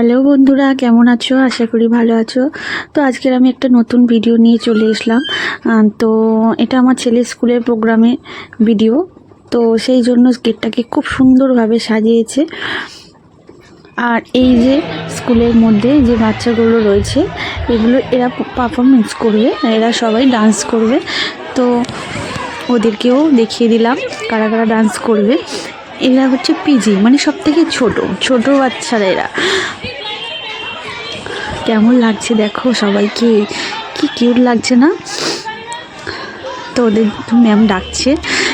Hello বন্ধুরা, কেমন আছো? আশা করি ভালো আছো। তো আজকের আমি একটা নতুন ভিডিও নিয়ে চলে এসলাম। তো এটা আমার ছেলের স্কুলের প্রোগ্রামে ভিডিও। তো সেই জন্য গেটটাকে খুব সুন্দরভাবে সাজিয়েছে। আর এই যে স্কুলের মধ্যে যে বাচ্চাগুলো রয়েছে, এরা পারফরমেন্স করবে, এরা সবাই ডান্স করবে। তো ওদেরকেও দেখিয়ে দিলাম কারা কারা ডান্স করবে। এরা হচ্ছে পিজি, মানে সব থেকে ছোট বাচ্চারা এরা। কেমন লাগছে দেখো সবাইকে, কি কিউট লাগছে না? তো ওদের ম্যাম ডাকছে,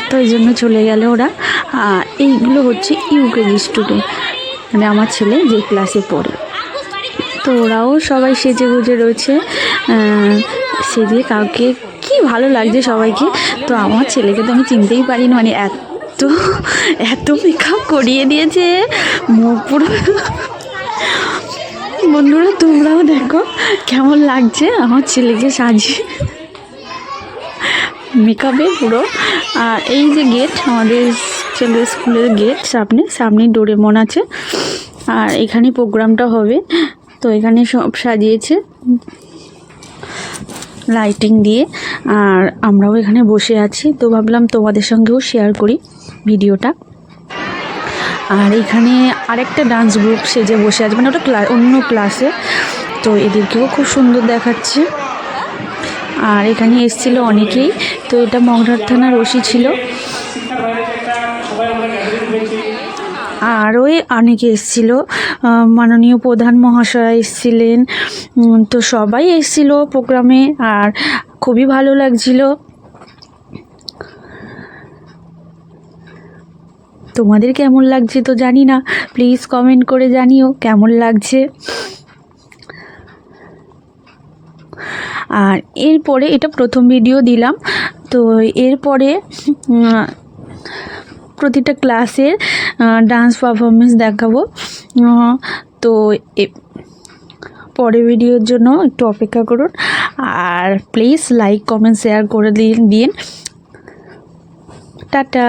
তো এই জন্য চলে গেল ওরা। আর এইগুলো হচ্ছে ইউকেজি স্টুডেন্ট, মানে আমার ছেলে যে ক্লাসে পড়ে। তো ওরাও সবাই সেজে গুজে রয়েছে, সেজে কাউকে কি ভালো লাগছে সবাইকে। তো আমার ছেলেকে তো আমি চিনতেই পারি না, মানে এত মেকআপ করিয়ে দিয়েছে, মুখ পুরো। বন্ধুরা তোমরাও দেখো কেমন লাগছে আমার ছেলেকে সাজিয়ে মেকআপে পুরো। আর এই যে গেট, আমাদের ছেলের স্কুলের গেট, সামনে ডোরেমন আছে। আর এখানে প্রোগ্রামটা হবে, তো এখানে সব সাজিয়েছে লাইটিং দিয়ে। আর আমরাও এখানে বসে আছি, তো ভাবলাম তোমাদের সঙ্গেও শেয়ার করি ভিডিওটা। আর এখানে আরেকটা ডান্স গ্রুপ সেজে বসে আছে, মানে ওটা অন্য ক্লাসে। তো এদেরকেও খুব সুন্দর দেখাচ্ছে। আর এখানে এসেছিলো অনেকেই, তো এটা মগরার থানার ওসি ছিল। আর ওই অনেকে এসেছিল, মাননীয় প্রধান মহাশয় এসেছিলেন। তো সবাই এসেছিল প্রোগ্রামে, আর খুবই ভালো লাগছিল। তোমাদের কেমন লাগছে তো জানি না, প্লিজ কমেন্ট করে জানিও কেমন লাগছে। আর এরপরে এটা প্রথম ভিডিও দিলাম, তো এরপরে প্রতিটা ক্লাসের ডান্স পারফরমেন্স দেখাবো। তো পরের ভিডিওর জন্য একটু অপেক্ষা করুন। আর প্লিজ লাইক কমেন্ট শেয়ার করে দিন। টাটা।